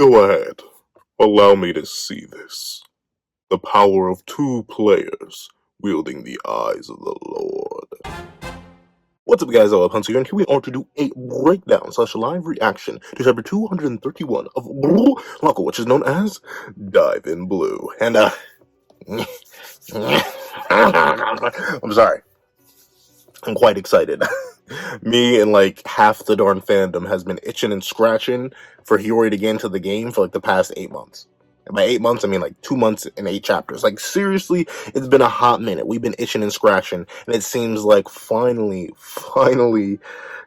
Go ahead. Allow me to see this. The power of two players wielding the eyes of the Lord. What's up, guys? I'm Hunter here, and here we are to do a breakdown / live reaction to chapter 231 of Blue Loco, which is known as Dive in Blue. And, I'm sorry. I'm quite excited. Me and like half the darn fandom has been itching and scratching for Hiori to get into the game for like the past 8 months. And by 8 months, I mean like 2 months and 8 chapters. Like seriously, it's been a hot minute. We've been itching and scratching, and it seems like finally,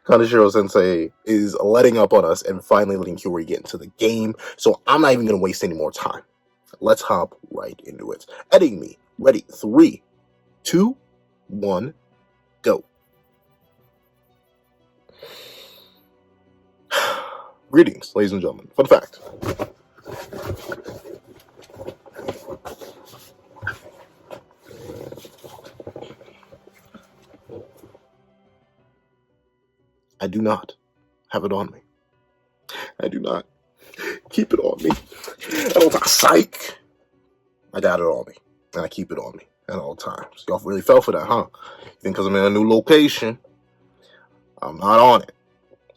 Kaneshiro Sensei is letting up on us and finally letting Hiori get into the game. So I'm not even gonna waste any more time. Let's hop right into it. Editing me. Ready? 3, 2, 1, go. Greetings, ladies and gentlemen. Fun fact. I do not have it on me. I do not keep it on me. I don't psych. I got it on me, and I keep it on me at all times. Y'all really fell for that, huh? You think because I'm in a new location, I'm not on it.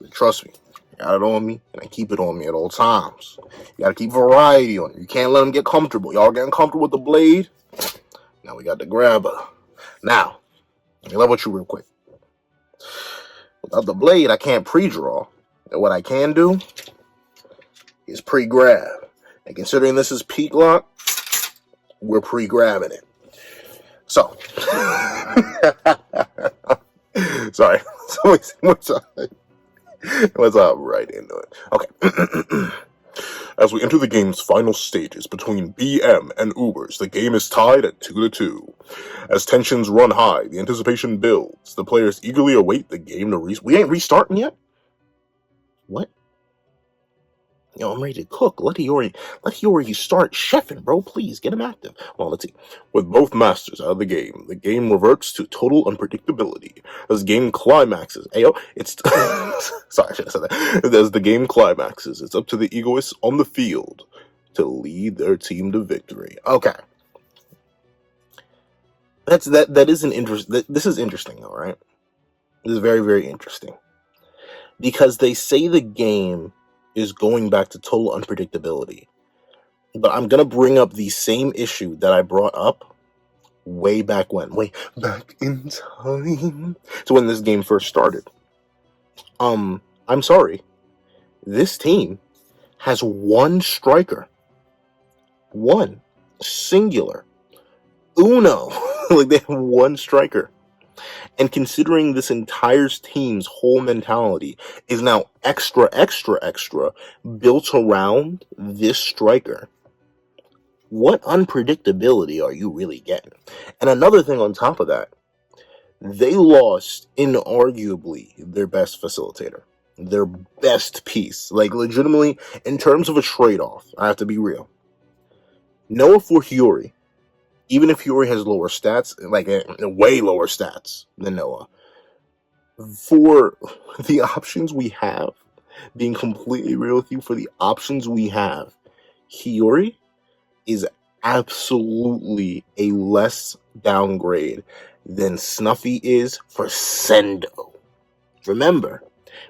But trust me. I got it on me, and I keep it on me at all times. You gotta keep variety on it. You can't let them get comfortable. Y'all getting comfortable with the blade? Now we got the grabber. Now, let me level with you real quick. Without the blade, I can't pre-draw. And what I can do is pre-grab. And considering this is peak lock, we're pre-grabbing it. So, sorry. So wait, more time. Let's hop right into it. Okay. As we enter the game's final stages between BM and Ubers, the game is tied at 2-2. As tensions run high, the anticipation builds. The players eagerly await the game to restart. We ain't restarting yet? What? Yo, I'm ready to cook. Let Hiori start chefing, bro. Please, get him active. Well, let's see. With both masters out of the game reverts to total unpredictability. As the game climaxes. Ayo, it's... Sorry, I should have said that. As the game climaxes, it's up to the egoists on the field to lead their team to victory. Okay. That is an interest... This is interesting, though, right? This is very, very interesting. Because they say the game is going back to total unpredictability. But I'm going to bring up the same issue that I brought up way back when. Way back in time. To when this game first started. I'm sorry. This team has one striker. One. Singular. Uno. Like, they have one striker. And considering this entire team's whole mentality is now extra built around this striker, what unpredictability are you really getting? And another thing on top of that, they lost inarguably their best facilitator, their best piece. Like, legitimately, in terms of a trade-off, I have to be real. Noah for Hiori. Even if Hiori has lower stats, like way lower stats than Noah, for the options we have, being completely real with you, for the options we have, Hiori is absolutely a less downgrade than Snuffy is for Sendo. Remember,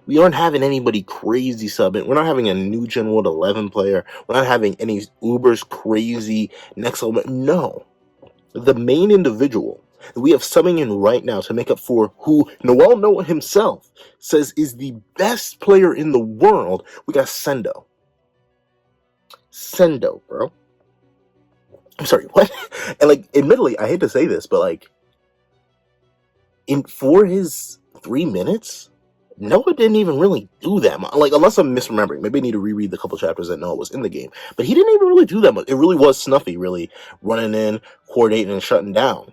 we aren't having anybody crazy subbing. We're not having a new Gen World 11 player. We're not having any Uber's crazy next level. No. The main individual that we have subbing in right now to make up for who Noah himself says is the best player in the world, we got Sendo. Sendo, bro. I'm sorry, what? And like, admittedly, I hate to say this, but like, for his 3 minutes, Noah didn't even really do that much. Like, unless I'm misremembering. Maybe I need to reread the couple chapters that Noah was in the game. But he didn't even really do that much. It really was Snuffy really running in, coordinating, and shutting down.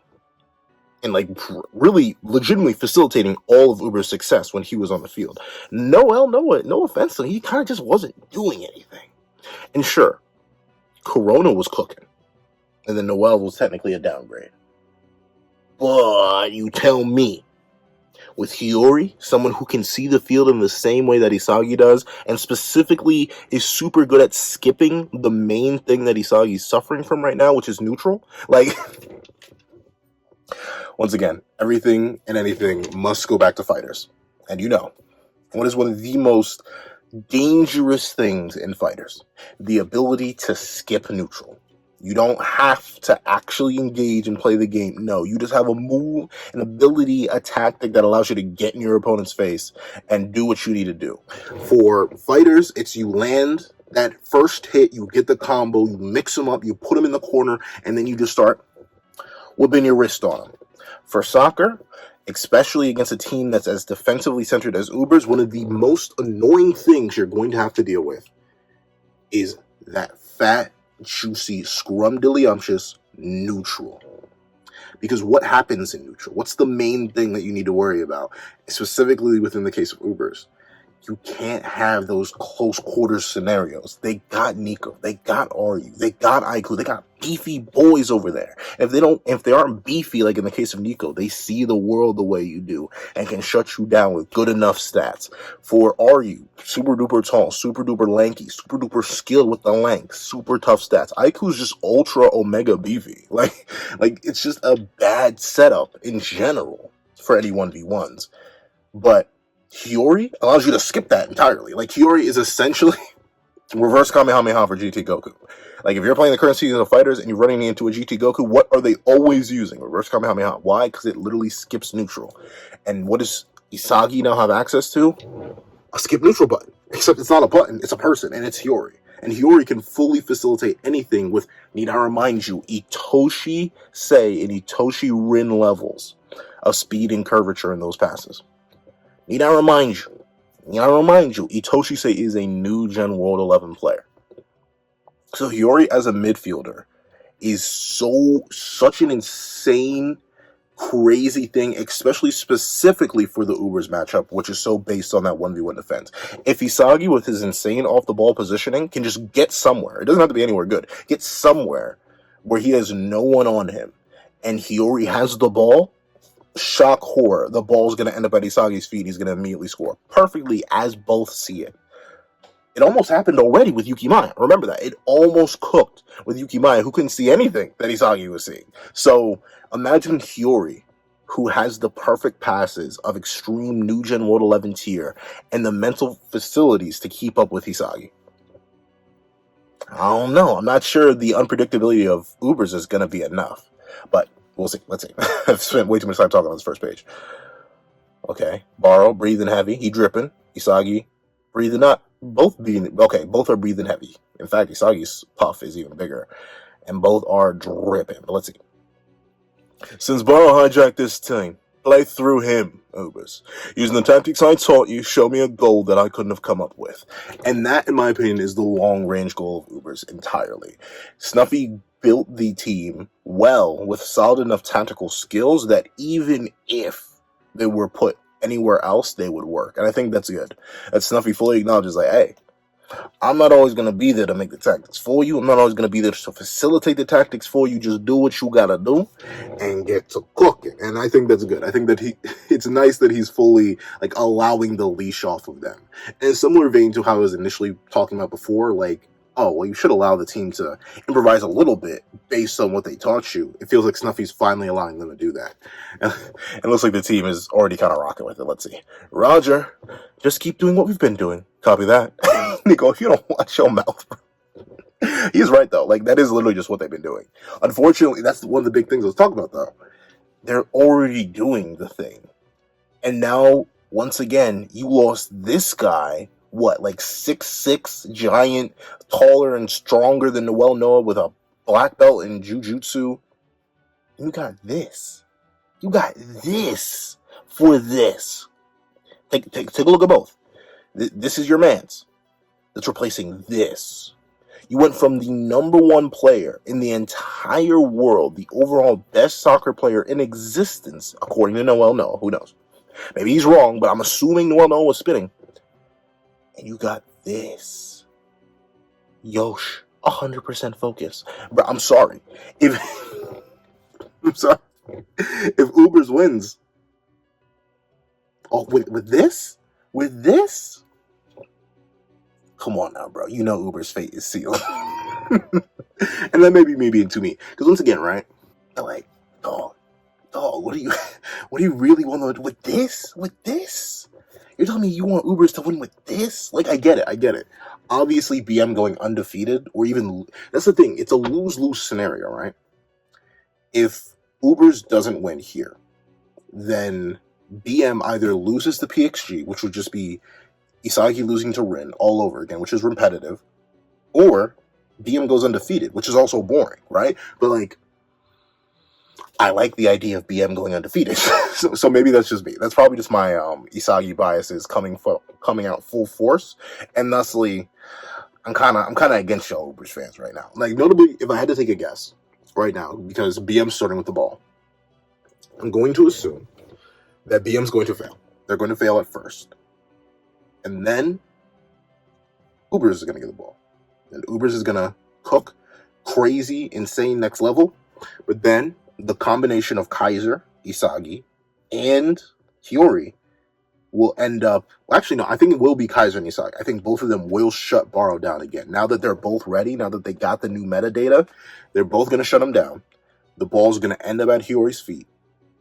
And, like, really legitimately facilitating all of Uber's success when he was on the field. Noah, no offense to him, he kind of just wasn't doing anything. And sure, Corona was cooking. And then Noel was technically a downgrade. But you tell me, with Hiori, someone who can see the field in the same way that Isagi does, and specifically is super good at skipping the main thing that Isagi's suffering from right now, which is neutral. Like, once again, everything and anything must go back to fighters. And you know, what is one of the most dangerous things in fighters? The ability to skip neutral. You don't have to actually engage and play the game. No, you just have a move, an ability, a tactic that allows you to get in your opponent's face and do what you need to do. For fighters, it's you land that first hit, you get the combo, you mix them up, you put them in the corner, and then you just start whipping your wrist on them. For soccer, especially against a team that's as defensively centered as Uber's, one of the most annoying things you're going to have to deal with is that fat, juicy, scrumdiddlyumptious neutral. Because what happens in neutral? What's the main thing that you need to worry about? Specifically within the case of Uber's. You can't have those close quarters scenarios. They got Nico, they got Aryu, they got Aiku, they got beefy boys over there. If they aren't beefy, like in the case of Nico, they see the world the way you do and can shut you down with good enough stats. For Aryu, super duper tall, super duper lanky, super duper skilled with the length, super tough stats. Aiku's just ultra omega beefy. Like it's just a bad setup in general for any 1v1s. But Hiori allows you to skip that entirely. Like, Hiori is essentially reverse Kamehameha for GT Goku. Like, if you're playing the current season of fighters and you're running into a GT Goku, what are they always using? Reverse Kamehameha. Why? Because it literally skips neutral. And what does Isagi now have access to? A skip neutral button. Except it's not a button, it's a person, and it's Hiori. And Hiori can fully facilitate anything with, need I remind you, Itoshi Sei and Itoshi Rin levels of speed and curvature in those passes. Need I remind you, Itoshi Sei is a new Gen World 11 player. So Hiori as a midfielder is such an insane, crazy thing, especially specifically for the Ubers matchup, which is so based on that 1v1 defense. If Isagi, with his insane off-the-ball positioning, can just get somewhere, it doesn't have to be anywhere good, get somewhere where he has no one on him, and Hiori has the ball, shock horror, the ball's going to end up at Isagi's feet. He's going to immediately score perfectly as both see it. It almost happened already with Yuki Maya. Remember that. It almost cooked with Yuki Maya, who couldn't see anything that Isagi was seeing. So imagine Hiori, who has the perfect passes of extreme new Gen World 11 tier and the mental facilities to keep up with Isagi. I don't know. I'm not sure the unpredictability of Ubers is going to be enough. But we'll see. Let's see. I've spent way too much time talking on this first page. Okay. Baro, breathing heavy. He dripping. Isagi, breathing up. Both are breathing heavy. In fact, Isagi's puff is even bigger. And both are dripping. But let's see. Since Baro hijacked this team, play through him, Ubers. Using the tactics I taught you, show me a goal that I couldn't have come up with. And that, in my opinion, is the long-range goal of Ubers entirely. Snuffy built the team well with solid enough tactical skills that even if they were put anywhere else, they would work. And I think that's good. That Snuffy fully acknowledges, like, hey, I'm not always going to be there to make the tactics for you. I'm not always going to be there to facilitate the tactics for you. Just do what you got to do and get to cooking. And I think that's good. I think that it's nice that he's fully, like, allowing the leash off of them. And similar vein to how I was initially talking about before, like, oh, well, you should allow the team to improvise a little bit based on what they taught you. It feels like Snuffy's finally allowing them to do that. And it looks like the team is already kind of rocking with it. Let's see. Roger, just keep doing what we've been doing. Copy that. Nico, if you don't watch your mouth, he's right, though. Like, that is literally just what they've been doing. Unfortunately, that's one of the big things I was talking about, though. They're already doing the thing. And now, once again, you lost this guy, what, like 6'6", giant, taller and stronger than Noel Noah with a black belt in Jujutsu. You got this. You got this for this. Take a look at both. This is your man's. That's replacing this. You went from the number one player in the entire world, the overall best soccer player in existence, according to Noel Noah. Who knows? Maybe he's wrong, but I'm assuming Noel Noah was spinning. And you got this. Yosh, 100% focus. Bro, I'm sorry. If Ubers wins, Oh, with this? With this? Come on now, bro. You know Uber's fate is sealed. And that may be me being too mean. Because once again, right? They're like, dog, what do you really want to with this? With this? You're telling me you want Ubers to win with this? Like, I get it. Obviously, BM going undefeated, or even, that's the thing, it's a lose-lose scenario, right? If Ubers doesn't win here, then BM either loses the PXG, which would just be Isagi losing to Rin all over again, which is repetitive, or BM goes undefeated, which is also boring, right? But, like, I like the idea of BM going undefeated. so maybe that's just me. That's probably just my Isagi biases coming out full force, and thusly, I'm kind of against y'all Ubers fans right now. Like, notably, if I had to take a guess right now, because BM's starting with the ball, I'm going to assume that BM's going to fail. They're going to fail at first, and then Ubers is going to get the ball, and Ubers is going to cook crazy, insane next level, but then the combination of Kaiser, Isagi, and Hiori will end up... Well, actually, no, I think it will be Kaiser and Isagi. I think both of them will shut Baro down again. Now that they're both ready, now that they got the new metadata, they're both going to shut him down. The ball's going to end up at Hiori's feet,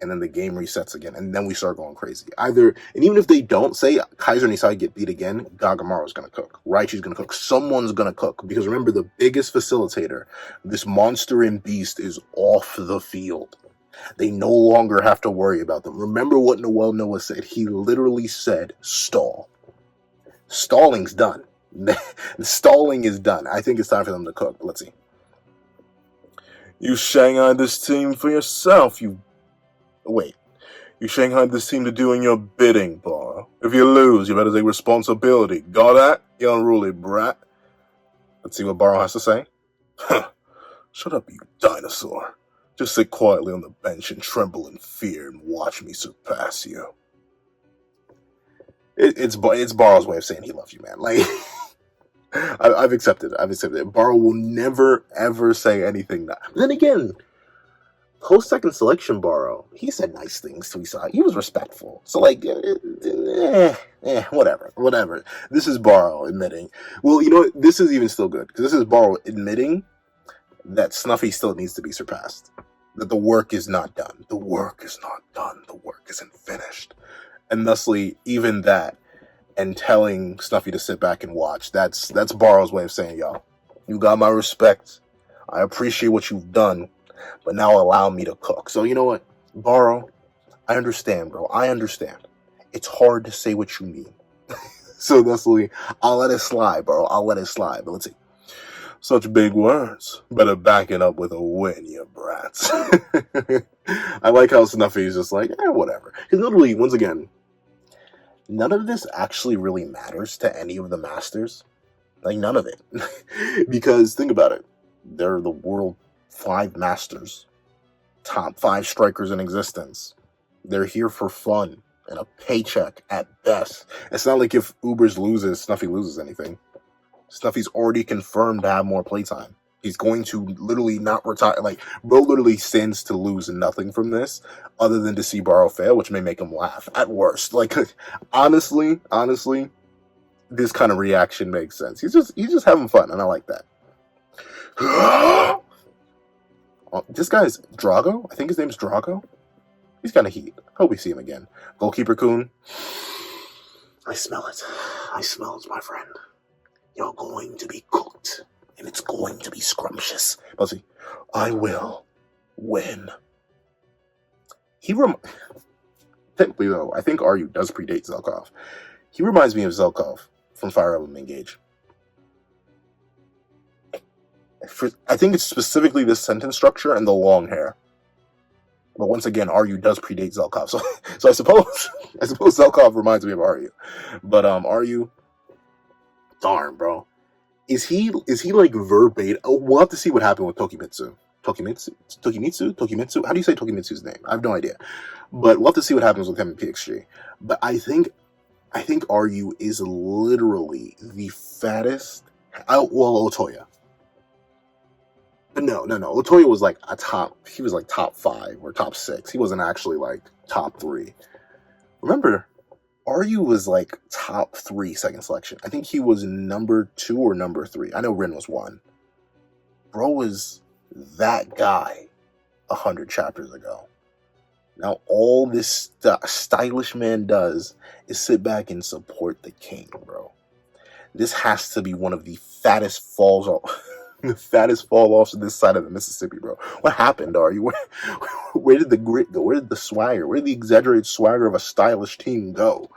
and then the game resets again, and then we start going crazy. And even if they don't, say Kaiser and Isagi get beat again, Gagamaru's going to cook. Raichi's going to cook. Someone's going to cook. Because remember, the biggest facilitator, this monster and beast, is off the field. They no longer have to worry about them. Remember what Noel Noah said. He literally said, stall. Stalling's done. Stalling is done. I think it's time for them to cook. Let's see. You Shanghai this team for yourself, you... Wait. You Shanghai this team to doing your bidding, Baro. If you lose, you better take responsibility. Got that, you unruly brat? Let's see what Baro has to say. Shut up, you dinosaur. Just sit quietly on the bench and tremble in fear and watch me surpass you. It's Baro's way of saying he loves you, man. Like, I've accepted it. Baro will never, ever say anything. But then again, post-second selection Baro, he said nice things to Isagi. He was respectful. So, like, whatever. This is Baro admitting. Well, you know what? This is even still good. Because this is Baro admitting that Snuffy still needs to be surpassed. That the work is not done. The work is not done. The work isn't finished. And thusly, even that, and telling Snuffy to sit back and watch, that's Baro's way of saying, yo, you got my respect. I appreciate what you've done, but now allow me to cook. So you know what, Baro, I understand, bro. I understand. It's hard to say what you mean. So thusly, I'll let it slide, bro. I'll let it slide. But let's see. Such big words. Better back it up with a win, you brats. I like how Snuffy is just like, whatever. Because literally, once again, none of this actually really matters to any of the masters. Like, none of it. Because, think about it. They're the world 5 masters. Top 5 strikers in existence. They're here for fun and a paycheck at best. It's not like if Ubers loses, Snuffy loses anything. Snuffy's already confirmed to have more playtime. He's going to literally not retire. Like, bro literally stands to lose nothing from this other than to see Baro fail, which may make him laugh at worst. Like, honestly, this kind of reaction makes sense. He's just having fun, and I like that. This guy's Drago? I think his name's Drago? He's kind of heat. Hope we see him again. Goalkeeper Kun. I smell it. My friend. You're going to be cooked, and it's going to be scrumptious. Let's see. I will win. Technically, though, I think Ryu does predate Zelkov. He reminds me of Zelkov from Fire Emblem Engage. I think it's specifically this sentence structure and the long hair. But once again, Ryu does predate Zelkov. So I suppose Zelkov reminds me of Ryu. But Ryu... Darn, bro. Is he like verbatim? Oh, we'll have to see what happened with Tokimitsu. Tokimitsu? How do you say Tokimitsu's name? I have no idea. But we'll have to see what happens with him in PXG. But I think Ryu is literally the fattest. Otoya. But no. Otoya was like he was like top 5 or top 6. He wasn't actually like top 3. Remember Aryu was like top 3 second selection. I think he was number 2 or number 3. I know Rin was 1. Bro was that guy 100 chapters ago. Now all this stylish man does is sit back and support the king, bro. This has to be one of the fattest falls off, the fattest fall offs on this side of the Mississippi, bro. What happened, Aryu? Where did the grit go? Where did the swagger? Where did the exaggerated swagger of a stylish team go?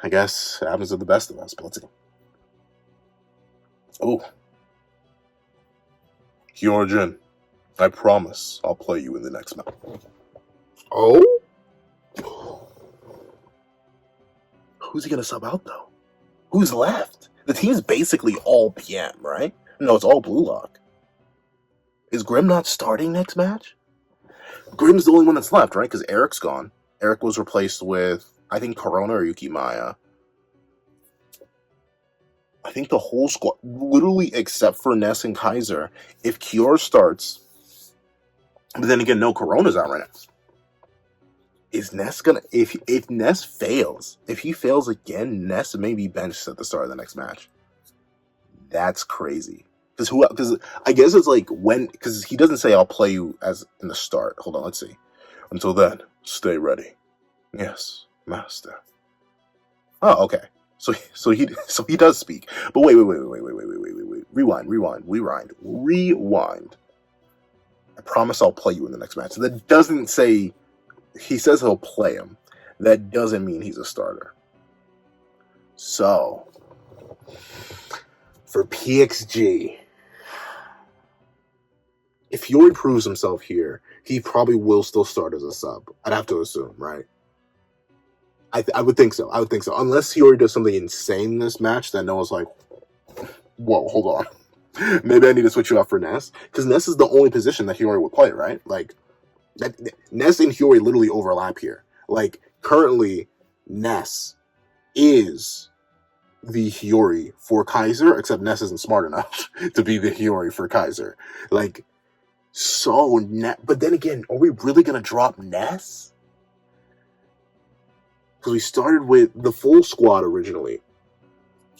I guess it happens to the best of us, but let's see. Oh. Hyojin, I promise I'll play you in the next match. Oh? Who's he gonna sub out, though? Who's left? The team's basically all PM, right? No, it's all Blue Lock. Is Grim not starting next match? Grim's the only one that's left, right? Because Eric's gone. Eric was replaced with, I think, Corona or Yuki Maya. I think the whole squad, literally except for Ness and Kaiser, if Kior starts, but then again, no, Corona's out right now. Is Ness gonna, if Ness fails, if he fails again, Ness may be benched at the start of the next match. That's crazy. Because I guess it's like when, because he doesn't say I'll play you as in the start. Hold on, let's see. Until then, stay ready. Yes, master. Oh, okay. So he does speak. But wait. Rewind. I promise I'll play you in the next match. That doesn't say, he says he'll play him. That doesn't mean he's a starter. So, for PXG, if Hiori proves himself here, he probably will still start as a sub. I'd have to assume, right? I would think so. Unless Hiori does something insane in this match that Noah's like, whoa, hold on. Maybe I need to switch you out for Ness. Because Ness is the only position that Hiori would play, right? Like, Ness and Hiori literally overlap here. Like, currently, Ness is the Hiori for Kaiser, except Ness isn't smart enough to be the Hiori for Kaiser. Like, so, but then again, are we really going to drop Ness? Because we started with the full squad originally.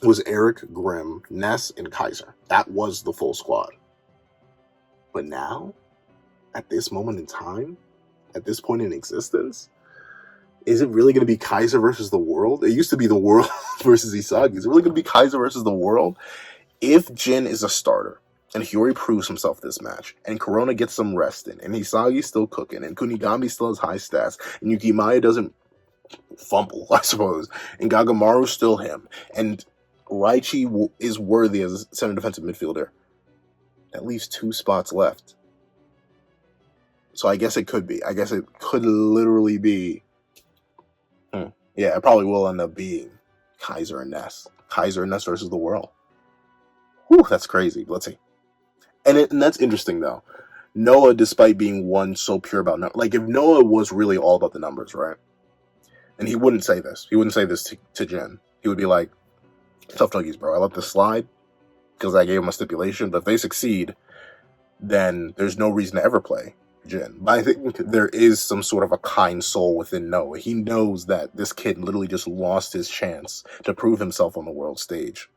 It was Eric, Grimm, Ness, and Kaiser. That was the full squad. But now, at this moment in time, at this point in existence, is it really going to be Kaiser versus the world? It used to be the world versus Isagi. Is it really going to be Kaiser versus the world? If Jin is a starter, and Hiori proves himself this match, and Corona gets some rest in, and Isagi's still cooking, and Kunigami still has high stats, and Yukimaya doesn't fumble, I suppose, and Gagamaru's still him, and Raichi is worthy as a center defensive midfielder, that leaves 2 spots left. So I guess it could be. I guess it could literally be. Yeah, it probably will end up being Kaiser and Ness. Kaiser and Ness versus the world. Whew, that's crazy. Let's see. And that's interesting, though. Noah, despite being one so pure about numbers, like if Noah was really all about the numbers, right? And he wouldn't say this. He wouldn't say this to Jen. He would be like, tough nuggies, bro. I let this slide because I gave him a stipulation. But if they succeed, then there's no reason to ever play Jin. But I think there is some sort of a kind soul within Noah. He knows that this kid literally just lost his chance to prove himself on the world stage.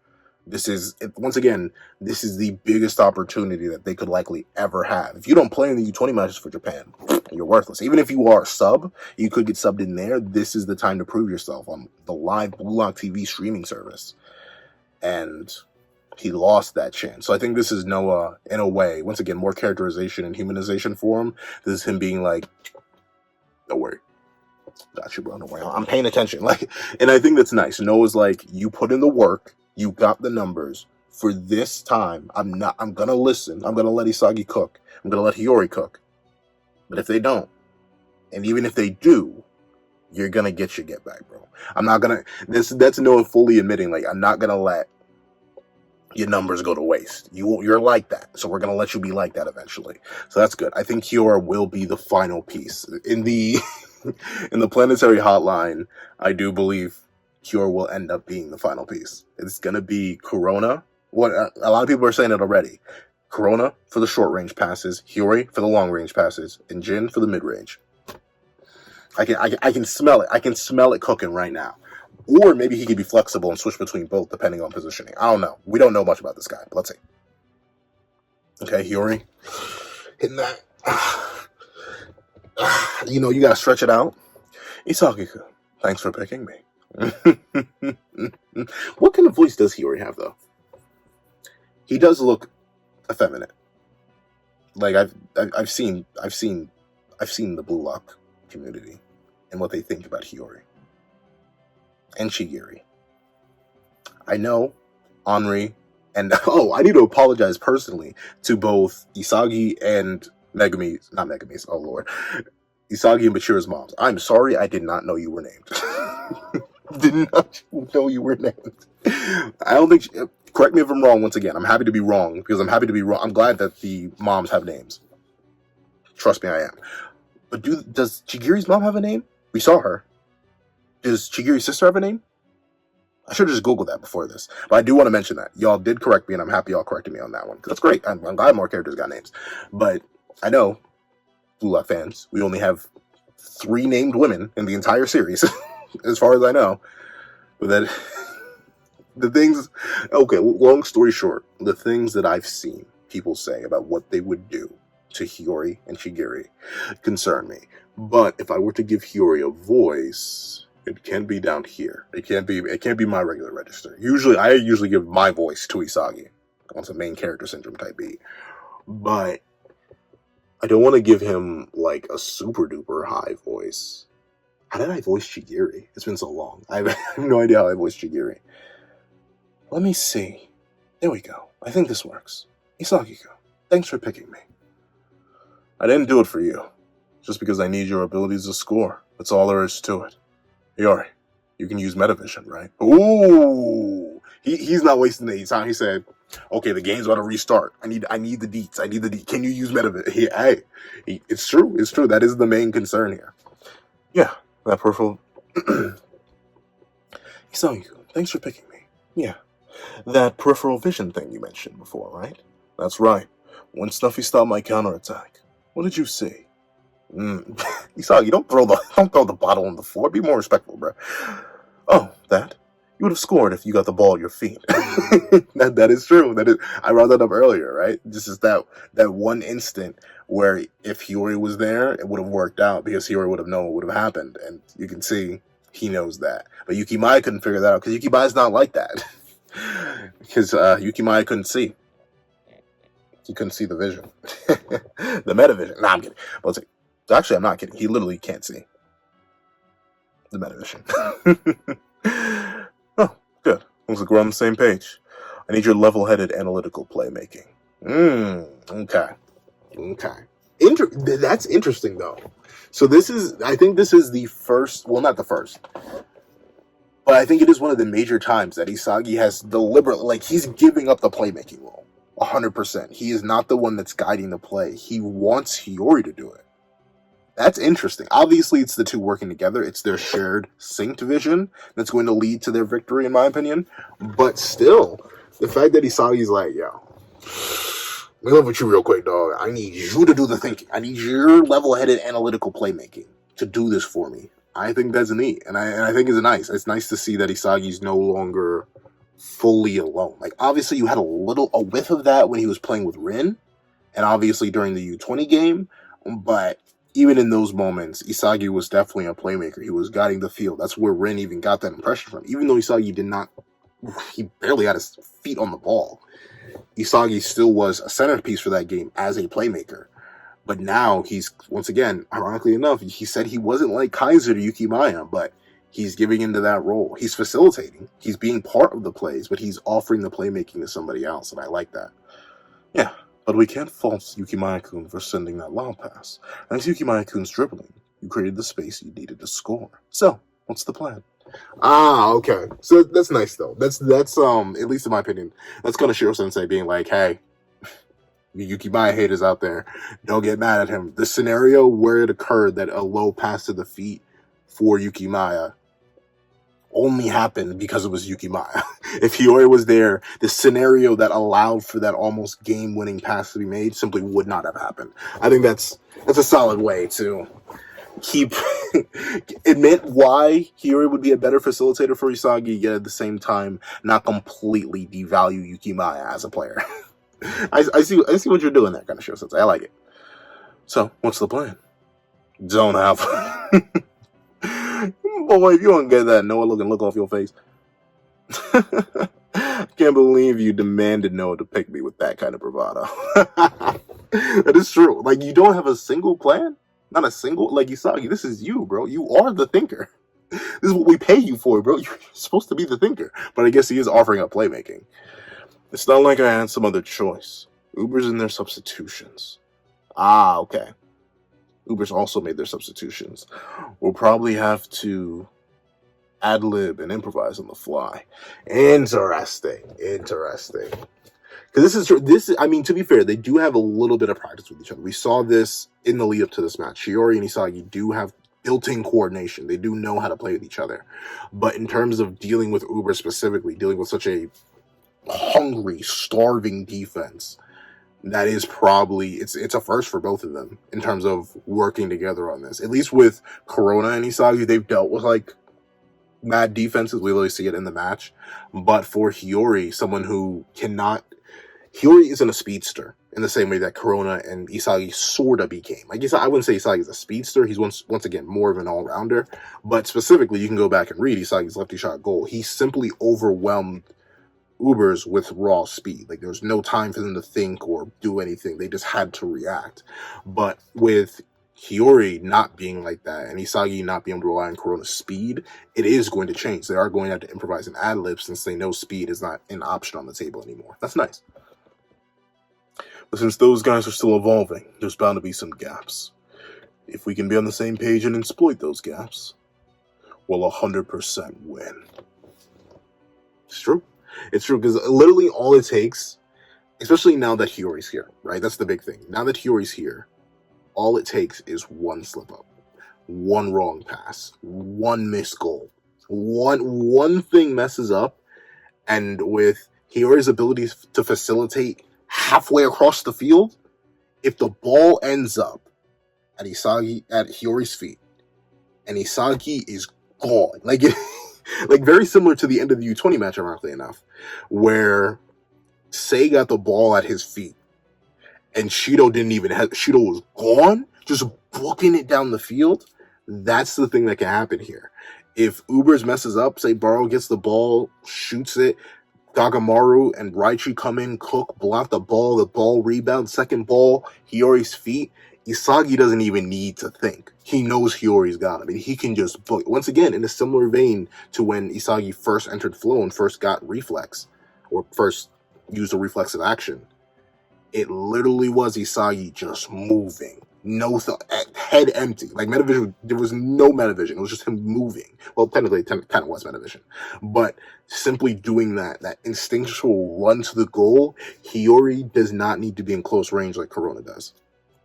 This is, once again, this is the biggest opportunity that they could likely ever have. If you don't play in the U20 matches for Japan, you're worthless. Even if you are a sub, you could get subbed in there. This is the time to prove yourself on the live Blue Lock TV streaming service. And he lost that chance. So I think this is Noah, in a way, once again, more characterization and humanization for him. This is him being like, don't worry. Got you, bro. Don't worry. I'm paying attention. Like, and I think that's nice. Noah's like, you put in the work. You got the numbers. For this time, I'm going to listen. I'm going to let Isagi cook. I'm going to let Hiori cook. But if they don't, and even if they do, you're going to get your get back, bro. I'm not going to, that's Noah fully admitting, like, I'm not going to let your numbers go to waste. You're like that. So we're going to let you be like that eventually. So that's good. I think Kiora will be the final piece. In the, in the planetary hotline, I do believe Cure will end up being the final piece. It's going to be Corona. What a lot of people are saying it already. Corona for the short range passes, Hiori for the long range passes, and Jin for the mid range. I can smell it. I can smell it cooking right now. Or maybe he could be flexible and switch between both depending on positioning. I don't know. We don't know much about this guy, but let's see. Okay, Hiori. Hitting that. You know, you gotta stretch it out. Isagi-kun, thanks for picking me. What kind of voice does Hiori have, though? He does look effeminate. Like I've seen the Blue Lock community and what they think about Hiori and Chigiri. I know Henri, and I need to apologize personally to both Isagi and Megami's, not Megami's, oh lord, Isagi and Bachira's moms. I'm sorry, I did not know you were named. Did not know you were named. I don't think, correct me if I'm wrong once again. I'm happy to be wrong, because I'm happy to be wrong. I'm glad that the moms have names. Trust me, I am. But does Chigiri's mom have a name? We saw her. Does Chigiri's sister have a name? I should have just Googled that before this. But I do want to mention that. Y'all did correct me, and I'm happy y'all corrected me on that one. Because that's great. I'm glad more characters got names. But I know, Blue Lock fans, we only have 3 named women in the entire series, as far as I know. But that, the things, okay, long story short, the things that I've seen people say about what they would do to Hiori and Chigiri concern me. But if I were to give Hiori a voice, it can be down here. It can't be my regular register. I usually give my voice to Isagi on some main character syndrome type beat. But I don't want to give him like a super duper high voice. How did I voice Chigiri? It's been so long. I have no idea how I voiced Chigiri. Let me see. There we go. I think this works. Isagi-kun, thanks for picking me. I didn't do it for you, just because I need your abilities to score. That's all there is to it. Hiori, you can use Metavision, right? Ooh! He's not wasting any time. He said, okay, the game's about to restart. I need the deets. I need the deets. Can you use Metavision? It's true. It's true. That is the main concern here. Yeah, that peripheral... Isagi-kun, thanks for picking me. Yeah, that peripheral vision thing you mentioned before, right? That's right. When Snuffy stopped my counterattack, what did you see? Isagi, don't throw the bottle on the floor. Be more respectful, bro. Oh, that? You would have scored if you got the ball at your feet. That is true. I brought that up earlier, right? This is that one instant where if Hiori was there, it would have worked out because Hiori would have known what would have happened, and you can see he knows that. But Yukimaya couldn't figure that out because Yukimaya's not like that. Because Yukimaya couldn't see. He couldn't see the vision. The metavision. Nah, I'm kidding. But actually, I'm not kidding. He literally can't see the metavision. Oh, good. Looks like we're on the same page. I need your level-headed analytical playmaking. Okay. That's interesting, though. So I think this is the first, well, not the first, but I think it is one of the major times that Isagi has deliberately, he's giving up the playmaking role. 100%. He is not the one that's guiding the play. He wants Hiori to do it. That's interesting. Obviously, it's the two working together. It's their shared synced vision that's going to lead to their victory, in my opinion. But still, the fact that Isagi's like, yo, let me live with you real quick, dog. I need you to do the thinking. I need your level-headed analytical playmaking to do this for me. I think that's neat. And I think it's nice. It's nice to see that Isagi's no longer fully alone. Like, obviously, you had a whiff of that when he was playing with Rin, and obviously during the U20 game, but even in those moments, Isagi was definitely a playmaker. He was guiding the field. That's where Rin even got that impression from. Even though Isagi he barely had his feet on the ball, Isagi still was a centerpiece for that game as a playmaker. But now he's, once again, ironically enough, he said he wasn't like Kaiser to Yukimaya, but he's giving into that role. He's facilitating. He's being part of the plays, but he's offering the playmaking to somebody else, and I like that. Yeah, but we can't fault Yukimaya-kun for sending that long pass. Thanks to Yukimaya-kun's dribbling, you created the space you needed to score. So, what's the plan? Okay. So that's nice, though. That's at least in my opinion, that's Konoshiro Sensei being like, hey, Yukimaya haters out there, don't get mad at him. The scenario where it occurred that a low pass to the feet for Yukimaya only happened because it was Yukimaya. If Hiori was there, the scenario that allowed for that almost game-winning pass to be made simply would not have happened. I think that's a solid way to keep admit why Hiori would be a better facilitator for Isagi, yet at the same time not completely devalue Yukimaya as a player. I see what you're doing there, kind of show sense. I like it. So, what's the plan? Don't have. Boy, if you don't get that Noah looking look off your face. Can't believe you demanded Noah to pick me with that kind of bravado. That is true. Like, you don't have a single plan? Not a single? Like, Isagi, this is you, bro. You are the thinker. This is what we pay you for, bro. You're supposed to be the thinker. But I guess he is offering up playmaking. It's not like I had some other choice. Uber's in their substitutions. Ah, okay. Uber's also made their substitutions. We'll probably have to ad-lib and improvise on the fly. Interesting. Because this is true. I mean, to be fair, they do have a little bit of practice with each other. We saw this in the lead up to this match. Hiori and Isagi do have built-in coordination. They do know how to play with each other. But in terms of dealing with Uber specifically, dealing with such a hungry, starving defense, that is probably it's a first for both of them in terms of working together on this. At least with Corona and Isagi, they've dealt with like mad defenses. We really see it in the match. But for Hiori, someone who cannot, Hiori isn't a speedster in the same way that Corona and Isagi sorta became. I guess I wouldn't say Isagi is a speedster. He's once again more of an all-rounder. But specifically, you can go back and read Isagi's lefty shot goal. He simply overwhelmed Ubers with raw speed. Like, there was no time for them to think or do anything. They just had to react. But with Hiori not being like that and Isagi not being able to rely on Corona's speed, it is going to change. They are going to have to improvise an ad-lib since they know speed is not an option on the table anymore. That's nice. But since those guys are still evolving, there's bound to be some gaps. If we can be on the same page and exploit those gaps, we'll 100% win. It's true. It's true, because literally all it takes, especially now that Hiori's here, right? That's the big thing. Now that Hiori's here, all it takes is one slip up, one wrong pass, one missed goal. One thing messes up, and with Hiori's ability to facilitate halfway across the field, if the ball ends up at Hiori's feet, and Isagi is gone, like very similar to the end of the U20 match, ironically enough, where Sei got the ball at his feet, and Shido Shido was gone, just booking it down the field. That's the thing that can happen here. If Ubers messes up, say Baro gets the ball, shoots it, Gagamaru and Raichi come in, cook, block the ball rebounds, second ball, Hiori's feet. Isagi doesn't even need to think. He knows Hiori's got him. I mean, he can just book. Once again, in a similar vein to when Isagi first entered Flow and first got reflex, or first used a reflexive action. It literally was Isagi just moving. No head empty. Like, Metavision, there was no Metavision. It was just him moving. Well, technically, it kind of was Metavision. But simply doing that instinctual run to the goal, Hiori does not need to be in close range like Corona does.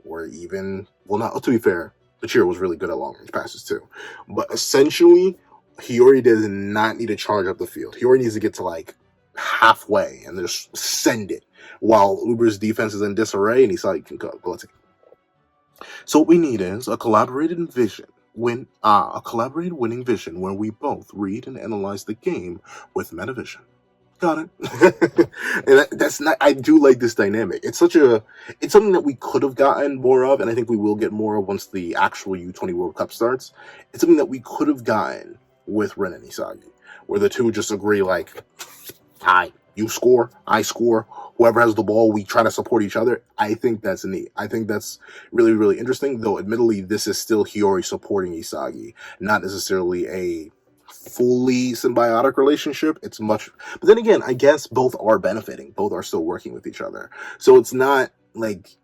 Or even, well, not, to be fair, Ichiro was really good at long-range passes too. But essentially, Hiori does not need to charge up the field. Hiori needs to get to, like, halfway and just send it, while Uber's defense is in disarray and Isagi can go. Let's see. So what we need is a collaborated winning vision where we both read and analyze the game with Metavision. Got it. And that's not. I do like this dynamic. It's something that we could have gotten more of, and I think we will get more of once the actual U20 World Cup starts. It's something that we could have gotten with Ren and Isagi, where the two just agree, like, "Hi, you score, I score. Whoever has the ball, we try to support each other." I think that's neat. I think that's really, really interesting. Though, admittedly, this is still Hiori supporting Isagi, not necessarily a fully symbiotic relationship. It's much, but then again, I guess both are benefiting. Both are still working with each other. So it's not like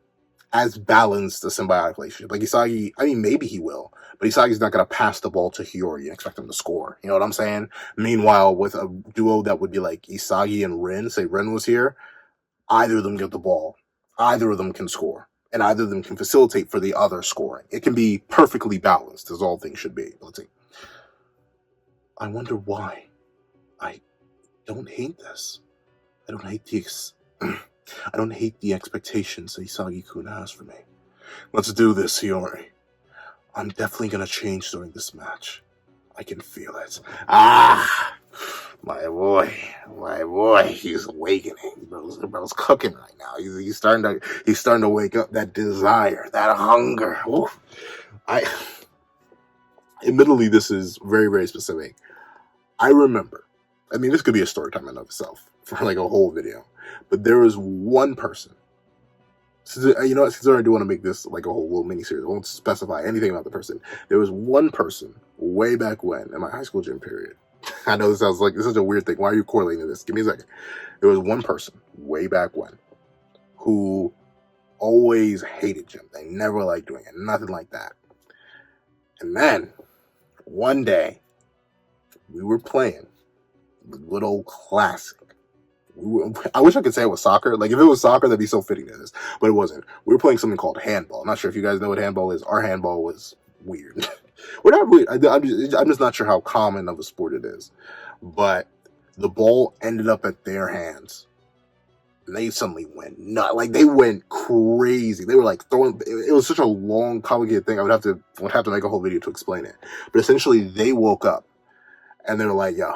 as balanced a symbiotic relationship. Like Isagi, I mean, maybe he will, but Isagi's not going to pass the ball to Hiori and expect him to score. You know what I'm saying? Meanwhile, with a duo that would be like Isagi and Rin, say Rin was here, either of them get the ball, either of them can score, and either of them can facilitate for the other scoring. It can be perfectly balanced, as all things should be. Let's see. I wonder why. I don't hate this. I don't hate the expectations that Isagi-kun has for me. Let's do this, Hiori. I'm definitely gonna change during this match. I can feel it. Ah! My boy, he's awakening. Bro's cooking right now. He's starting to wake up that desire, that hunger. Oof. Admittedly, this is very, very specific. I remember, I mean, this could be a story time in of itself for like a whole video, but there was one person. Since I do want to make this like a whole little mini series, I won't specify anything about the person. There was one person way back when in my high school gym period. I know this sounds like this is a weird thing. Why are you correlating to this? Give me a second. There was one person way back when who always hated gym. They never liked doing it, nothing like that. And then one day we were playing the good old classic. I wish I could say it was soccer. Like if it was soccer, that'd be so fitting to this, but it wasn't. We were playing something called handball. I'm not sure if you guys know what handball is. Our handball was weird. We're not really. I'm just not sure how common of a sport it is, but the ball ended up at their hands, and they suddenly went nuts. Like they went crazy. They were like throwing. It was such a long, complicated thing. I would have to make a whole video to explain it. But essentially, they woke up, and they were like, "Yo,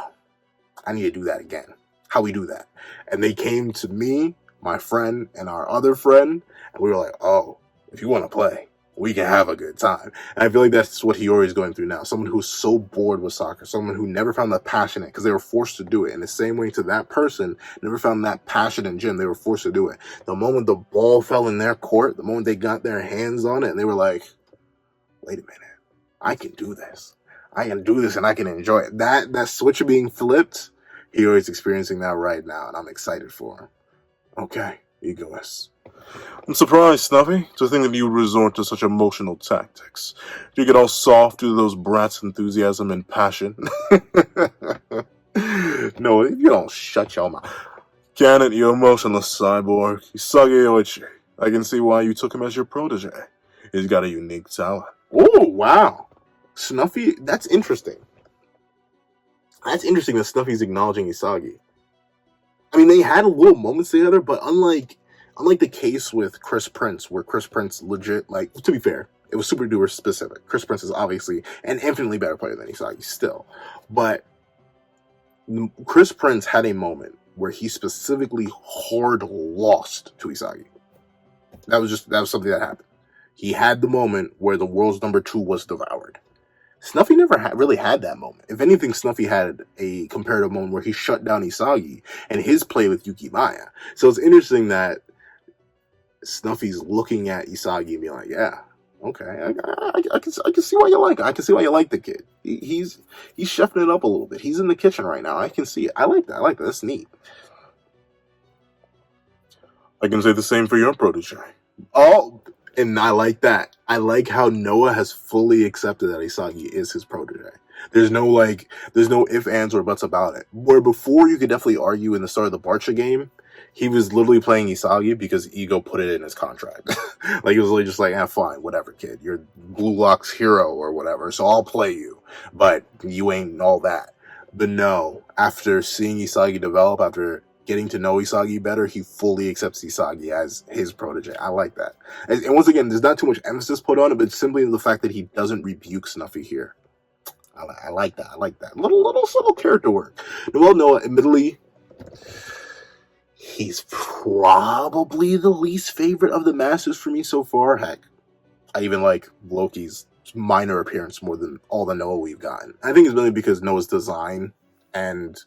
I need to do that again. How we do that?" And they came to me, my friend, and our other friend, and we were like, "Oh, if you want to play, we can have a good time." And I feel like that's what Hiori is going through now. Someone who's so bored with soccer, someone who never found that passion in it because they were forced to do it. In the same way to that person, never found that passion in gym, they were forced to do it. The moment the ball fell in their court, the moment they got their hands on it, and they were like, "Wait a minute, I can do this. I can do this and I can enjoy it." That switch being flipped, Hiori's experiencing that right now, and I'm excited for him. Okay, egoist. I'm surprised, Snuffy, to think that you resort to such emotional tactics. Do you get all soft due to those brats' enthusiasm and passion? No, if you don't shut your mouth. Can it, you emotionless cyborg. Isagi and Hiori. I can see why you took him as your protege. He's got a unique talent. Oh, wow. Snuffy, that's interesting. That's interesting that Snuffy's acknowledging Isagi. I mean, they had a little moments together, but unlike the case with Chris Prince, where Chris Prince legit, like, to be fair, it was super duper specific. Chris Prince is obviously an infinitely better player than Isagi still. But Chris Prince had a moment where he specifically hard lost to Isagi. That was something that happened. He had the moment where the world's number 2 was devoured. Snuffy never really had that moment. If anything, Snuffy had a comparative moment where he shut down Isagi and his play with Yuki Maya. So it's interesting that Snuffy's looking at Isagi and being like, "Yeah, okay, I can see why you like it. I can see why you like the kid. He's chefing it up a little bit. He's in the kitchen right now. I can see it. I like that. That's neat." I can say the same for your protege. Oh, and I like that. I like how Noah has fully accepted that Isagi is his protege. There's no ifs, ands, or buts about it. Where before you could definitely argue in the start of the Barcha game, he was literally playing Isagi because Ego put it in his contract. Like, he was literally just like, fine, whatever, kid. You're Blue Lock's hero or whatever, so I'll play you. But you ain't all that. But no, after seeing Isagi develop, after getting to know Isagi better, he fully accepts Isagi as his protege. I like that. And once again, there's not too much emphasis put on it, but simply the fact that he doesn't rebuke Snuffy here. I like that. I like that. Little subtle character work. Noah, admittedly, he's probably the least favorite of the Masters for me so far. Heck, I even like Loki's minor appearance more than all the Noah we've gotten. I think it's really because Noah's design and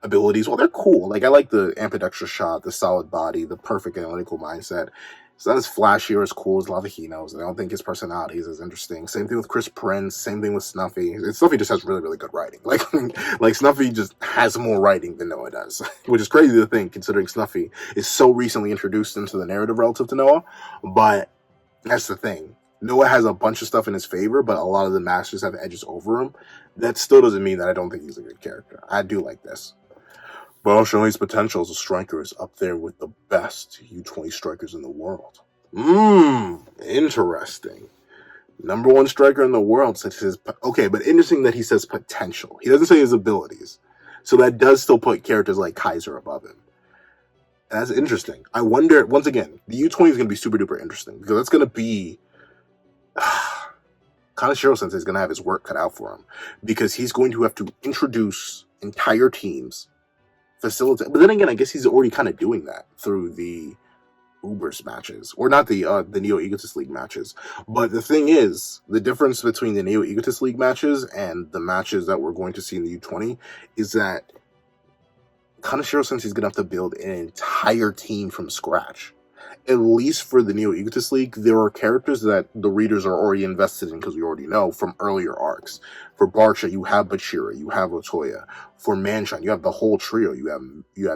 abilities, well, they're cool. Like, I like the ambidextrous shot, the solid body, the perfect analytical mindset. It's not as flashy or as cool as Lavahinos. I don't think his personality is as interesting. Same thing with Chris Prince. Same thing with Snuffy. Snuffy just has really, really good writing. Like Snuffy just has more writing than Noah does, which is crazy to think, considering Snuffy is so recently introduced into the narrative relative to Noah. But that's the thing. Noah has a bunch of stuff in his favor, but a lot of the Masters have edges over him. That still doesn't mean that I don't think he's a good character. I do like this. But showing his potential as a striker is up there with the best U20 strikers in the world. Interesting. Number 1 striker in the world says his... Okay, but interesting that he says potential. He doesn't say his abilities. So that does still put characters like Kaiser above him. That's interesting. I wonder, once again, the U20 is going to be super duper interesting, because that's going to be... Kaneshiro Sensei is going to have his work cut out for him, because he's going to have to introduce entire teams, facilitate. But then again, I guess he's already kind of doing that through the Uber's matches, or not the Neo Egotist League matches. But the thing is, the difference between the Neo Egotist League matches and the matches that we're going to see in the U20 is that Kaneshiro Sensei is going to have to build an entire team from scratch. At least for the Neo Egotist League, there are characters that the readers are already invested in because we already know from earlier arcs. For Barcha, you have Bachira, you have Otoya. For Manshine, you have the whole trio. You have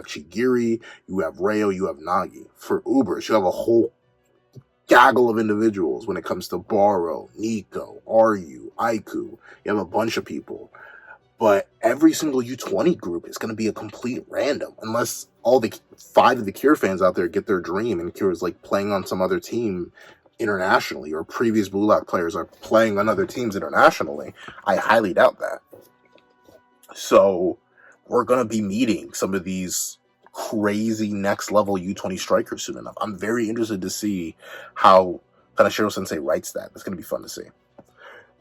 Chigiri, you have Reo, you have Nagi. For Ubers, you have a whole gaggle of individuals when it comes to Baro, Nico, Ryu, Aiku. You have a bunch of people. But every single U20 group is going to be a complete random, unless all the 5 of the Cure fans out there get their dream and Cure is like playing on some other team internationally, or previous Blue Lock players are playing on other teams internationally. I highly doubt that. So we're going to be meeting some of these crazy next level U20 strikers soon enough. I'm very interested to see how Kaneshiro Sensei writes that. It's going to be fun to see.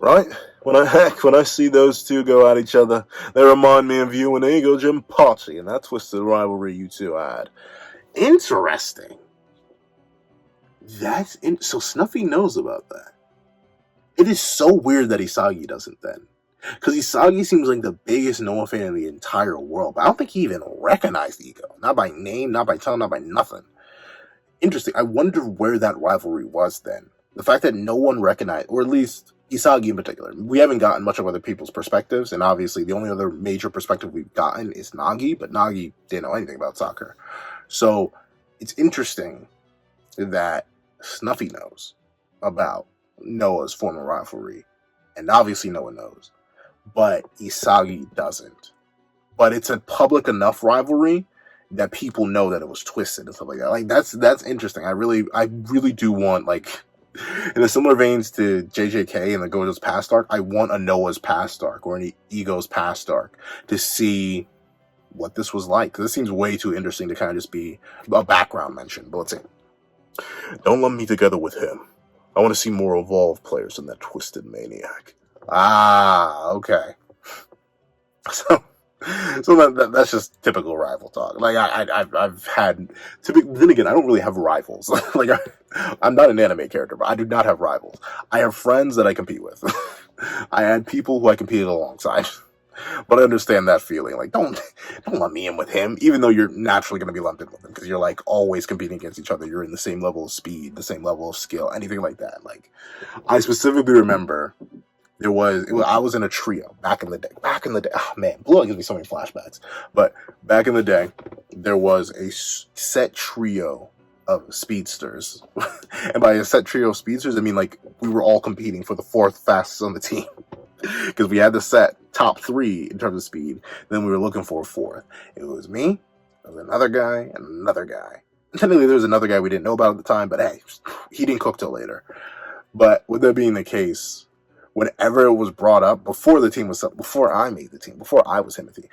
Right? When I see those two go at each other, they remind me of you and Ego Jinpachi and that twisted rivalry you two had. Interesting. So Snuffy knows about that. It is so weird that Isagi doesn't then. Because Isagi seems like the biggest Noah fan in the entire world, but I don't think he even recognized Ego. Not by name, not by tone, not by nothing. Interesting. I wonder where that rivalry was then. The fact that no one recognized, or at least Isagi in particular. We haven't gotten much of other people's perspectives, and obviously the only other major perspective we've gotten is Nagi, but Nagi didn't know anything about soccer. So it's interesting that Snuffy knows about Noah's former rivalry, and obviously Noah knows, but Isagi doesn't. But it's a public enough rivalry that people know that it was twisted and stuff like that. Like that's interesting. I really do want, like, in a similar veins to JJK and the Gojo's past arc, I want a Noah's past arc or an Ego's past arc to see what this was like. Because this seems way too interesting to kind of just be a background mention. But let's see. Don't lump me together with him. I want to see more evolved players than that twisted maniac. Ah, okay. So that's just typical rival talk. Like I've had then again, I don't really have rivals. Like I'm not an anime character, but I do not have rivals. I have friends that I compete with. I had people who I competed alongside. But I understand that feeling. Like don't lump me in with him, even though you're naturally going to be lumped in with him because you're like always competing against each other. You're in the same level of speed, the same level of skill, anything like that. Like I specifically remember. I was in a trio back in the day. Oh man, Blue Eye gives me so many flashbacks. But back in the day, there was a set trio of speedsters. And by a set trio of speedsters, I mean like we were all competing for the 4th fastest on the team. Because we had the set top 3 in terms of speed. Then we were looking for a 4th. It was me, there was another guy, and another guy. And technically there was another guy we didn't know about at the time, but hey, he didn't cook till later. But with that being the case, whenever it was brought up, before the team was up, before I made the team, before I was Timothy,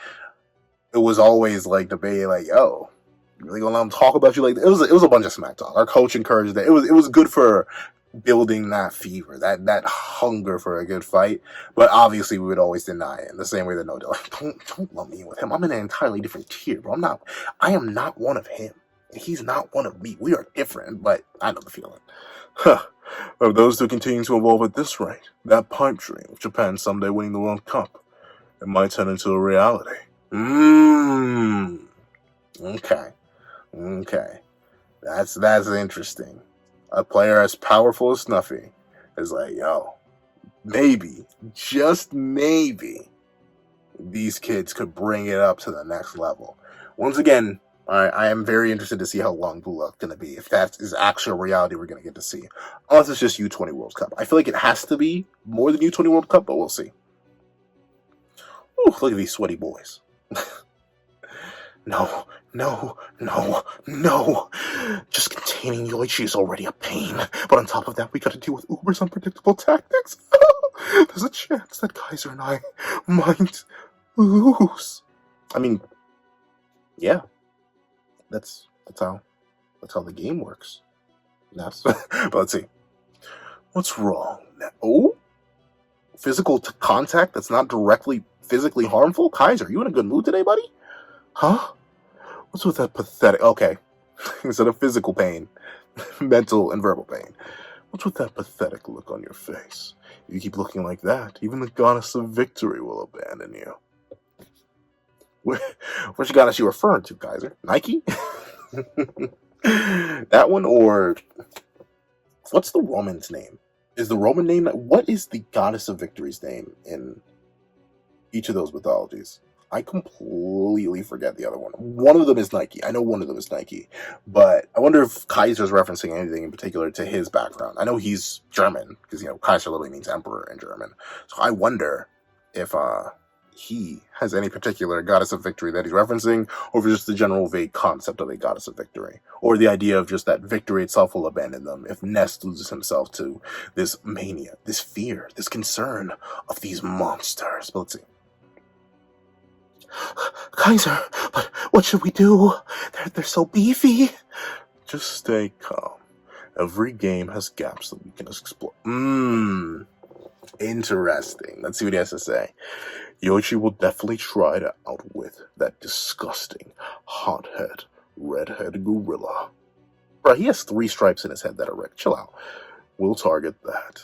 it was always like debate, like, yo, you really gonna let him talk about you like that? It was a bunch of smack talk. Our coach encouraged that. It was good for building that fever, that hunger for a good fight. But obviously we would always deny it in the same way that don't lump me in with him. I'm in an entirely different tier, bro. I am not one of him. He's not one of me. We are different, but I know the feeling. Huh. Of those who continue to evolve at this rate, that pipe dream of Japan someday winning the World Cup, it might turn into a reality. Okay. That's interesting. A player as powerful as Snuffy is like, yo, maybe, just maybe, these kids could bring it up to the next level. Once again, I am very interested to see how long Blue Lock's going to be, if that is actual reality we're going to get to see. Unless it's just U20 World Cup. I feel like it has to be more than U20 World Cup, but we'll see. Ooh, look at these sweaty boys. No. Just containing Yoichi is already a pain. But on top of that, we got to deal with Uber's unpredictable tactics. There's a chance that Kaiser and I might lose. I mean, yeah. That's how the game works. Yes. But let's see. What's wrong? Oh? physical contact that's not directly physically harmful? Kaiser, you in a good mood today, buddy? Huh? What's with that pathetic... Okay. Instead of physical pain, mental and verbal pain. What's with that pathetic look on your face? If you keep looking like that, even the goddess of victory will abandon you. Which goddess you referring to, Kaiser? Nike? That one, or... What's the Roman's name? Is the Roman name... What is the goddess of victory's name in each of those mythologies? I completely forget the other one. One of them is Nike. I know one of them is Nike. But I wonder if Kaiser's referencing anything in particular to his background. I know he's German, because, Kaiser literally means emperor in German. So I wonder if he has any particular goddess of victory that he's referencing, or just the general vague concept of a goddess of victory. Or the idea of just that victory itself will abandon them if Ness loses himself to this mania, this fear, this concern of these monsters. But let's see. Kaiser, but what should we do? They're so beefy. Just stay calm. Every game has gaps that we can explore. Interesting. Let's see what he has to say. Yoichi will definitely try to outwit that disgusting, hothead, redhead gorilla. Bro, he has 3 stripes in his head that are red. Chill out. We'll target that.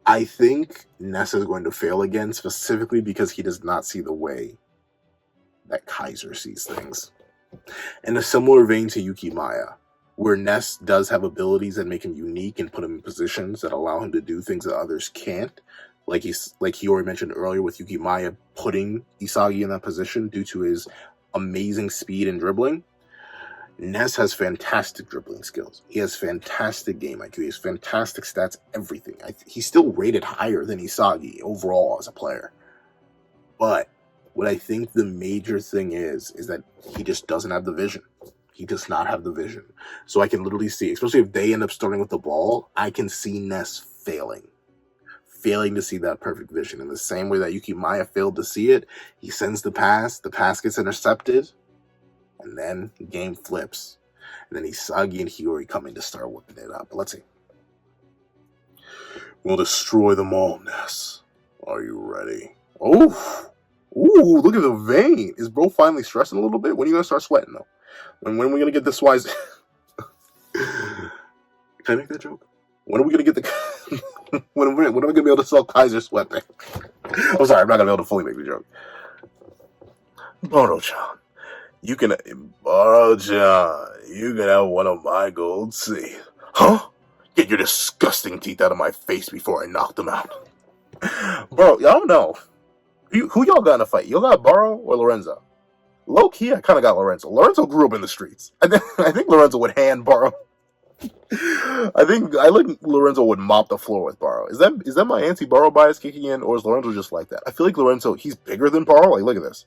I think Ness is going to fail again, specifically because he does not see the way that Kaiser sees things. In a similar vein to Yuki Maya, where Ness does have abilities that make him unique and put him in positions that allow him to do things that others can't, like Hiori mentioned earlier with Yuki Maya putting Isagi in that position due to his amazing speed and dribbling. Ness has fantastic dribbling skills. He has fantastic game IQ. He has fantastic stats, everything. He's still rated higher than Isagi overall as a player. But what I think the major thing is that he just doesn't have the vision. He does not have the vision. So I can literally see, especially if they end up starting with the ball, I can see Ness failing to see that perfect vision. In the same way that Yuki Maya failed to see it, he sends the pass gets intercepted, and then the game flips. And then Isagi and Hiori come in to start whipping it up. But let's see. We'll destroy them all, Ness. Are you ready? Oh! Ooh, look at the vein. Is bro finally stressing a little bit? When are you going to start sweating, though? When are we going to get this wise... Can I make that joke? When are we going to get the... when are we going to be able to sell Kaiser sweating? I'm sorry, I'm not going to be able to fully make the joke. Boro-chan. You can have one of my gold teeth. Huh? Get your disgusting teeth out of my face before I knock them out. Bro, I don't know. Who y'all got in a fight? Y'all got Baro or Lorenzo? Low key, I kind of got Lorenzo. Lorenzo grew up in the streets. I think Lorenzo would hand Baro. I think Lorenzo would mop the floor with Baro. Is that my anti-Baro bias kicking in, or is Lorenzo just like that? I feel like Lorenzo, he's bigger than Baro. Like, look at this.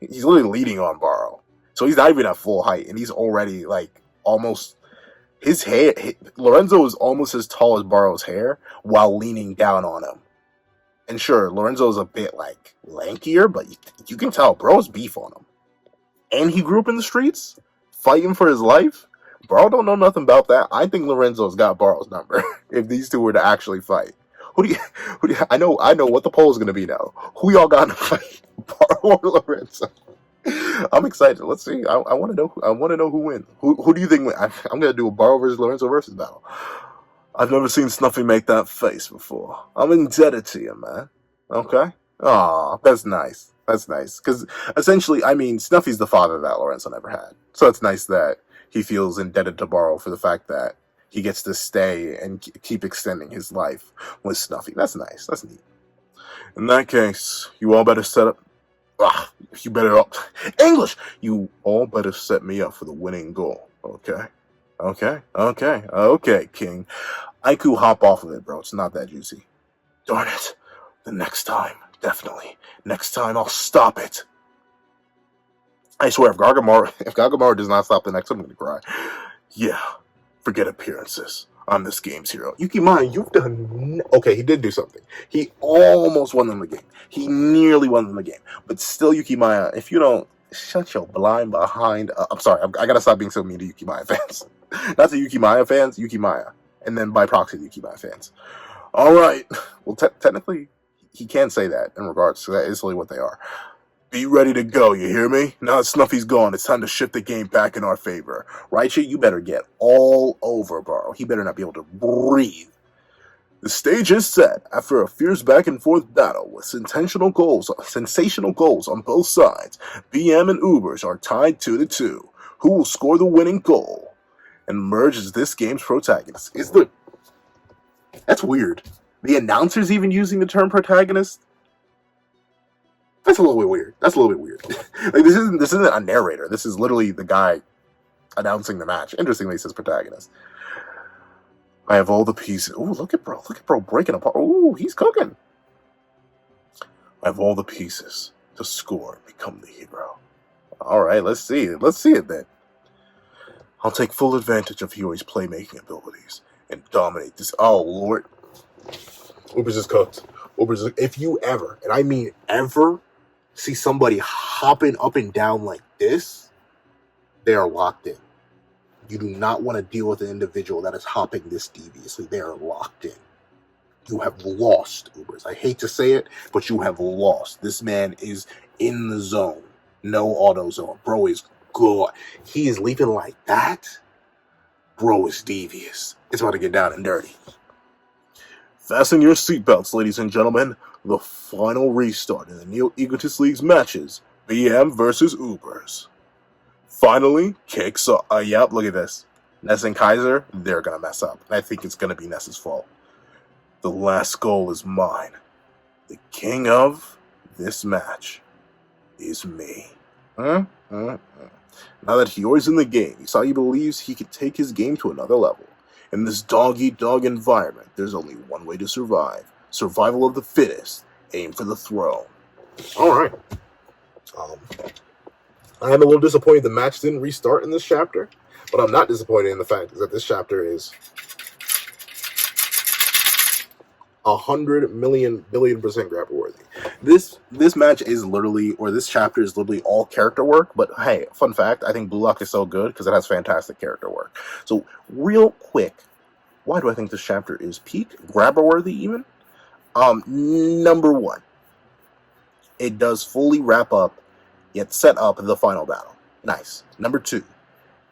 He's literally leading on Baro. So he's not even at full height, and he's already, like, almost... His hair... Lorenzo is almost as tall as Baro's hair, while leaning down on him. And sure, Lorenzo's a bit, like, lankier, but you can tell Bro's beef on him. And he grew up in the streets, fighting for his life. Baro don't know nothing about that. I think Lorenzo's got Baro's number, if these two were to actually fight. Who do you I know what the poll is going to be now. Who y'all got in a fight? Baro or Lorenzo? I'm excited. Let's see. I want to know who wins. Who do you think wins? I'm gonna do a Baro versus Lorenzo versus battle. I've never seen Snuffy make that face before. I'm indebted to you, man. Okay. Aw, that's nice. That's nice. Because essentially, I mean, Snuffy's the father that Lorenzo never had. So it's nice that he feels indebted to Baro for the fact that he gets to stay and keep extending his life with Snuffy. That's nice. That's neat. In that case, you all better set up. You better English. You all better set me up for the winning goal. Okay, King. Aiku, hop off of it, bro. It's not that juicy. Darn it. The next time, definitely. Next time, I'll stop it. I swear, if Gargamaro does not stop the next time, I'm gonna cry. Yeah. Forget appearances. I'm this game's hero. Yuki Maya, you've done... Okay, he did do something. He almost won them the game. He nearly won them the game. But still, Yuki Maya, if you don't shut your blind behind... I'm sorry, I gotta stop being so mean to Yuki Maya fans. Not to Yuki Maya fans, Yuki Maya. and then by proxy the Ikebana fans. All right. Well, technically, he can say that in regards to that. Is really what they are. Be ready to go, you hear me? Now that Snuffy's gone, it's time to shift the game back in our favor. Raichi, you better get all over, bro. He better not be able to breathe. The stage is set after a fierce back-and-forth battle with sensational goals on both sides. BM and Ubers are tied 2-2. Who will score the winning goal and emerge as this game's protagonist? That's weird. The announcer's even using the term protagonist? That's a little bit weird. Like this isn't a narrator. This is literally the guy announcing the match. Interestingly, it says protagonist. I have all the pieces. Ooh, look at bro breaking apart. Ooh, he's cooking. I have all the pieces to score and become the hero. All right, let's see it then. I'll take full advantage of Hiori's playmaking abilities and dominate this. Oh Lord, Ubers is cooked. If you ever, and I mean ever, see somebody hopping up and down like this, they are locked in. You do not want to deal with an individual that is hopping this deviously. They are locked in. You have lost, Ubers. I hate to say it, but you have lost. This man is in the zone. No auto zone. Bro is good. He is leaping like that. Bro is devious. It's about to get down and dirty. Fasten your seatbelts, ladies and gentlemen. The final restart in the Neo Egotist League's matches. BM versus Ubers. Finally, kicks off. Yep, look at this. Ness and Kaiser, they're going to mess up. I think it's going to be Ness's fault. The last goal is mine. The king of this match is me. Now that Hiori's in the game, Isagi believes he can take his game to another level. In this dog-eat-dog environment, there's only one way to survive. Survival of the fittest. Aim for the throne. Alright. I am a little disappointed the match didn't restart in this chapter, but I'm not disappointed in the fact that this chapter is 100 million billion% grab worthy. This match is literally, or this chapter is literally all character work, but hey, fun fact, I think Blue Lock is so good because it has fantastic character work. So real quick, why do I think this chapter is peak grabber worthy even? Number one, it does fully wrap up yet set up the final battle. Nice. Number two,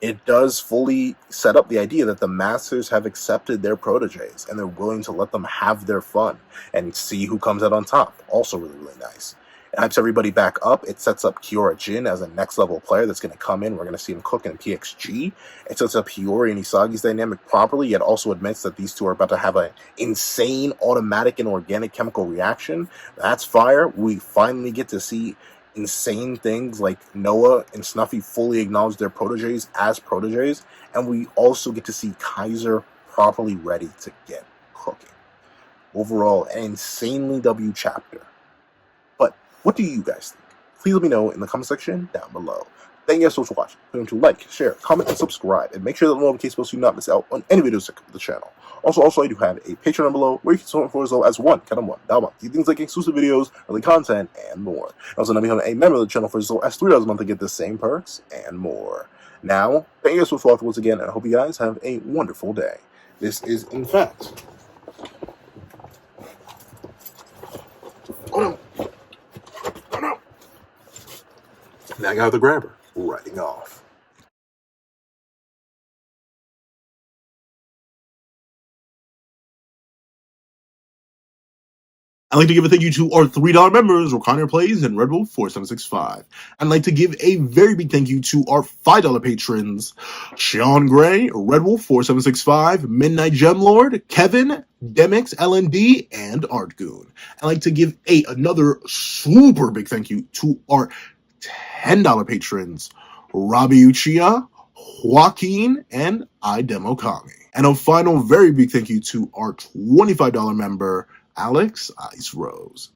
it does fully set up the idea that the masters have accepted their proteges and they're willing to let them have their fun and see who comes out on top. Also really, really nice. It hypes everybody back up. It sets up Kiora Jin as a next level player that's going to come in. We're going to see him cook in PXG. It sets up Hiori and Isagi's dynamic properly, yet also admits that these two are about to have an insane automatic and organic chemical reaction. That's fire. We finally get to see insane things like Noah and Snuffy fully acknowledge their proteges as proteges, and we also get to see Kaiser properly ready to get cooking. Overall, an insanely W chapter. But what do you guys think? Please let me know in the comment section down below. Thank you guys so much for watching. Remember to like, share, comment, and subscribe, and make sure that the notification bell so you do not miss out on any videos that come to the channel. Also, I do have a Patreon down below where you can support for as low as $1 down month. Things like exclusive videos, early content, and more. Also, now become a member of the channel for as low as $3 a month to get the same perks and more. Now, thank you guys so much for watching once again, and I hope you guys have a wonderful day. This is, in fact... Oh no! Oh no! That guy with the grabber riding off. I'd like to give a thank you to our $3 members, Recliner Plays and Red Wolf 4765. I'd like to give a very big thank you to our $5 patrons, Sean Gray, Red Wolf 4765, Midnight Gemlord, Kevin, Demix LND, and Artgoon. I'd like to give another super big thank you to our $10 patrons, Robbie Uchiha, Joaquin, and Idemokami. And a final very big thank you to our $25 member, Alex Ice Rose.